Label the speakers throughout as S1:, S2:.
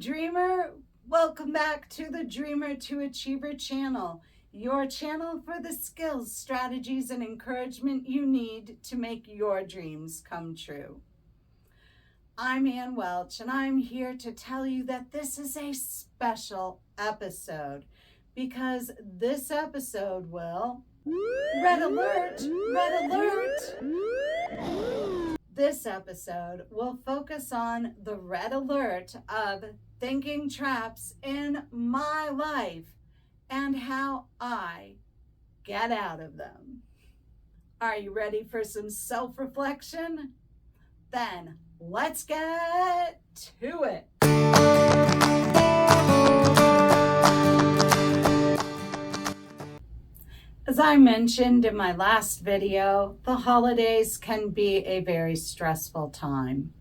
S1: Dreamer. Welcome back to the Dreamer to Achiever channel, your channel for the skills, strategies, and encouragement you need to make your dreams come true. I'm Ann Welch, and I'm here to tell you that this is a special episode because this episode will... Red alert! Red alert! This episode will focus on the red alert of thinking traps in my life and how I get out of them. Are you ready for some self-reflection? Then let's get to it. As I mentioned in my last video, the holidays can be a very stressful time.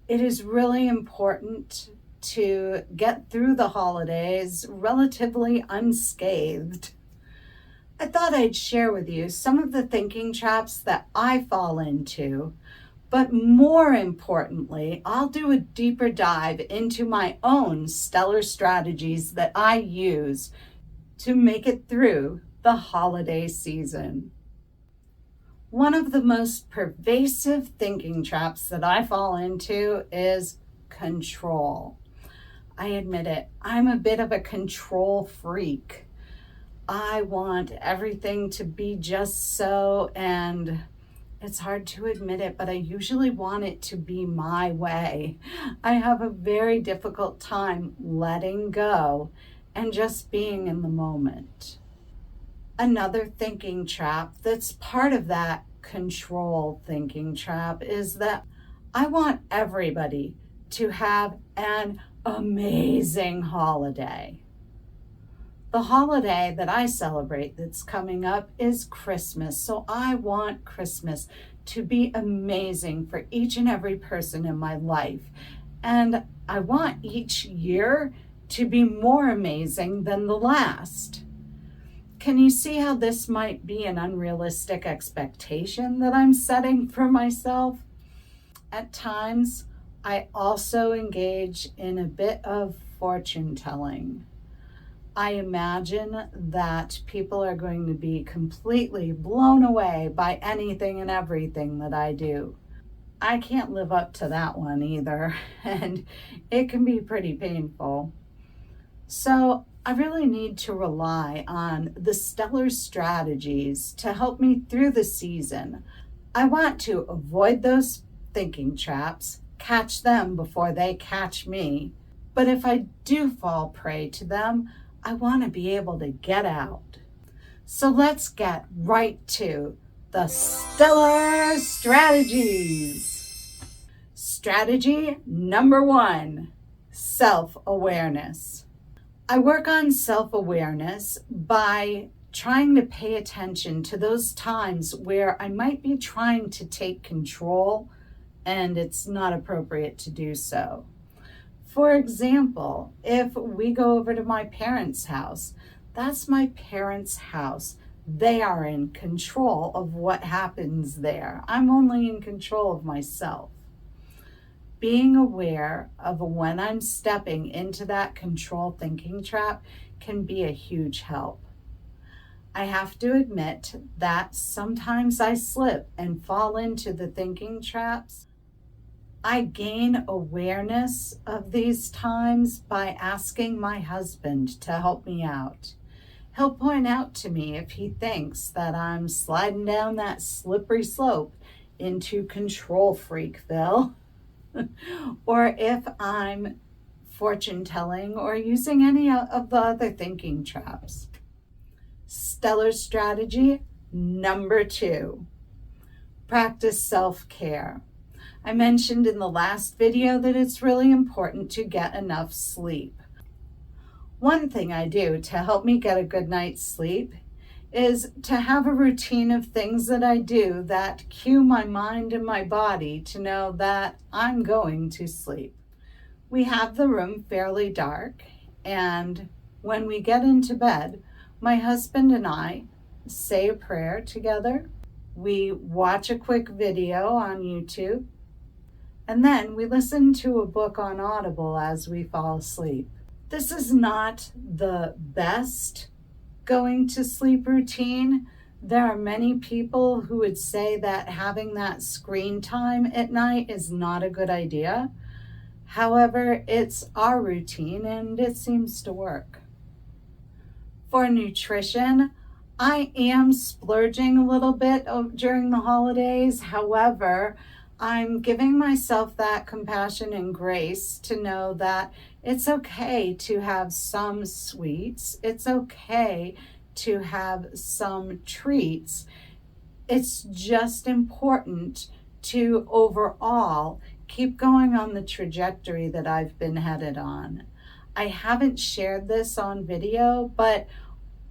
S1: It is really important to get through the holidays relatively unscathed. I thought I'd share with you some of the thinking traps that I fall into, but more importantly, I'll do a deeper dive into my own stellar strategies that I use to make it through the holiday season. One of the most pervasive thinking traps that I fall into is control. I admit it, I'm a bit of a control freak. I want everything to be just so, and it's hard to admit it, but I usually want it to be my way. I have a very difficult time letting go and just being in the moment. Another thinking trap that's part of that control thinking trap is that I want everybody to have an amazing holiday. The holiday that I celebrate that's coming up is Christmas, so I want Christmas to be amazing for each and every person in my life. And I want each year to be more amazing than the last. Can you see how this might be an unrealistic expectation that I'm setting for myself? At times, I also engage in a bit of fortune telling. I imagine that people are going to be completely blown away by anything and everything that I do. I can't live up to that one either, and it can be pretty painful. So I really need to rely on the stellar strategies to help me through the season. I want to avoid those thinking traps, catch them before they catch me. But if I do fall prey to them, I want to be able to get out. So let's get right to the stellar strategies. Strategy number 1, self-awareness. I work on self-awareness by trying to pay attention to those times where I might be trying to take control and it's not appropriate to do so. For example, if we go over to my parents' house, that's my parents' house. They are in control of what happens there. I'm only in control of myself. Being aware of when I'm stepping into that control thinking trap can be a huge help. I have to admit that sometimes I slip and fall into the thinking traps. I gain awareness of these times by asking my husband to help me out. He'll point out to me if he thinks that I'm sliding down that slippery slope into control freakville. Or if I'm fortune telling or using any of the other thinking traps. Stellar strategy number 2, practice self-care. I mentioned in the last video that it's really important to get enough sleep. One thing I do to help me get a good night's sleep is to have a routine of things that I do that cue my mind and my body to know that I'm going to sleep. We have the room fairly dark, and when we get into bed, my husband and I say a prayer together. We watch a quick video on YouTube. And then we listen to a book on Audible as we fall asleep. This is not the best going to sleep routine. There are many people who would say that having that screen time at night is not a good idea. However, it's our routine and it seems to work. For nutrition, I am splurging a little bit during the holidays. However, I'm giving myself that compassion and grace to know that it's okay to have some sweets. It's okay to have some treats. It's just important to overall keep going on the trajectory that I've been headed on. I haven't shared this on video, but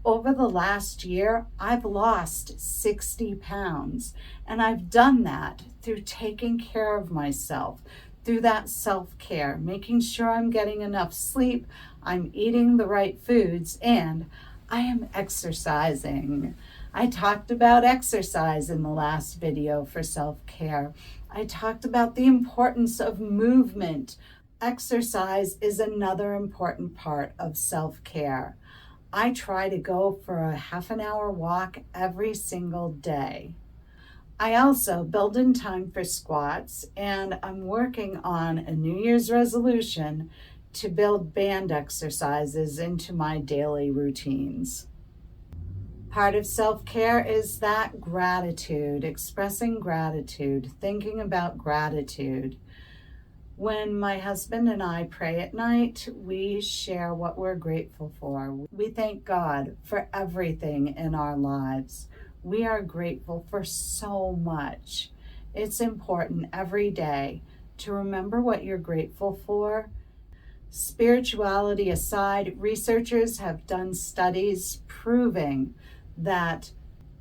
S1: over the last year, I've lost 60 pounds, and I've done that through taking care of myself, through that self-care, making sure I'm getting enough sleep, I'm eating the right foods, and I am exercising. I talked about exercise in the last video for self-care. I talked about the importance of movement. Exercise is another important part of self-care. I try to go for a half an hour walk every single day. I also build in time for squats, and I'm working on a New Year's resolution to build band exercises into my daily routines. Part of self-care is that gratitude, expressing gratitude, thinking about gratitude. When my husband and I pray at night, we share what we're grateful for. We thank God for everything in our lives. We are grateful for so much. It's important every day to remember what you're grateful for. Spirituality aside, researchers have done studies proving that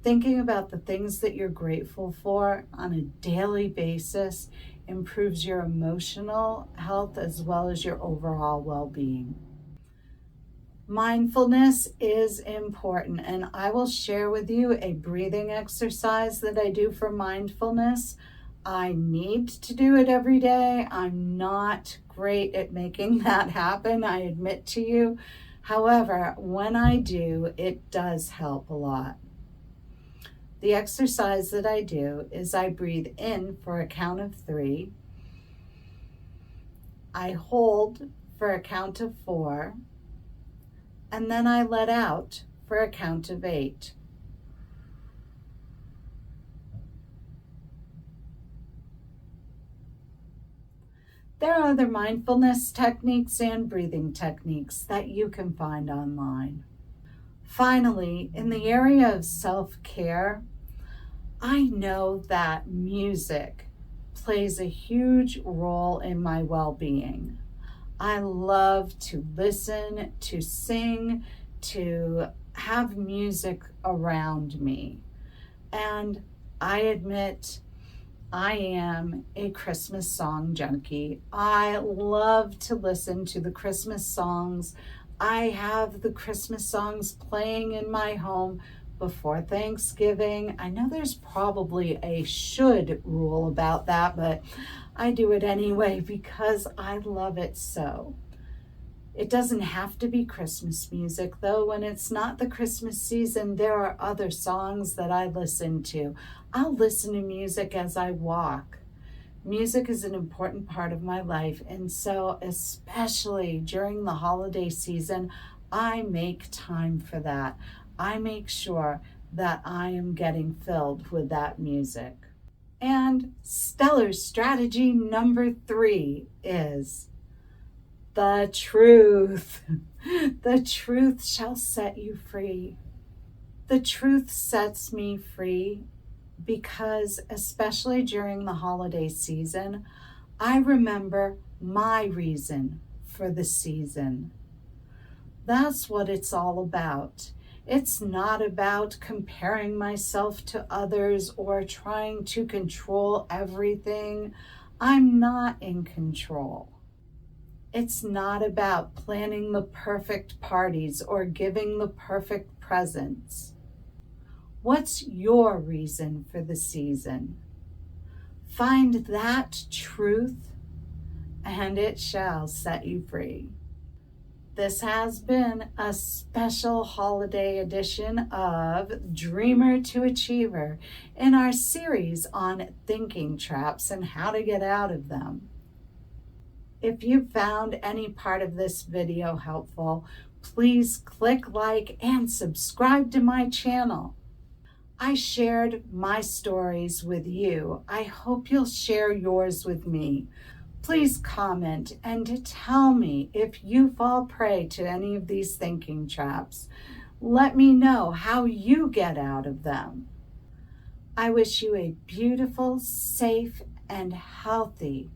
S1: thinking about the things that you're grateful for on a daily basis improves your emotional health as well as your overall well-being. Mindfulness is important, and I will share with you a breathing exercise that I do for mindfulness. I need to do it every day. I'm not great at making that happen, I admit to you. However, when I do, it does help a lot. The exercise that I do is I breathe in for a count of 3. I hold for a count of 4. And then I let out for a count of 8. There are other mindfulness techniques and breathing techniques that you can find online. Finally, in the area of self-care, I know that music plays a huge role in my well-being. I love to listen, to sing, to have music around me. And I admit I am a Christmas song junkie. I love to listen to the Christmas songs. I have the Christmas songs playing in my home before Thanksgiving. I know there's probably a should rule about that, but I do it anyway because I love it so. It doesn't have to be Christmas music, though. When it's not the Christmas season, there are other songs that I listen to. I'll listen to music as I walk. Music is an important part of my life, and so especially during the holiday season, I make time for that. I make sure that I am getting filled with that music. And stellar strategy number 3 is the truth. The truth shall set you free. The truth sets me free because, especially during the holiday season, I remember my reason for the season. That's what it's all about. It's not about comparing myself to others or trying to control everything. I'm not in control. It's not about planning the perfect parties or giving the perfect presents. What's your reason for the season? Find that truth, and it shall set you free. This has been a special holiday edition of Dreamer to Achiever in our series on thinking traps and how to get out of them. If you found any part of this video helpful, please click like and subscribe to my channel. I shared my stories with you. I hope you'll share yours with me. Please comment and tell me if you fall prey to any of these thinking traps. Let me know how you get out of them. I wish you a beautiful, safe, and healthy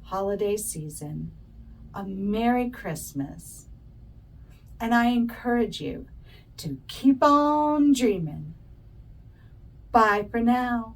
S1: holiday season. A Merry Christmas. And I encourage you to keep on dreaming. Bye for now.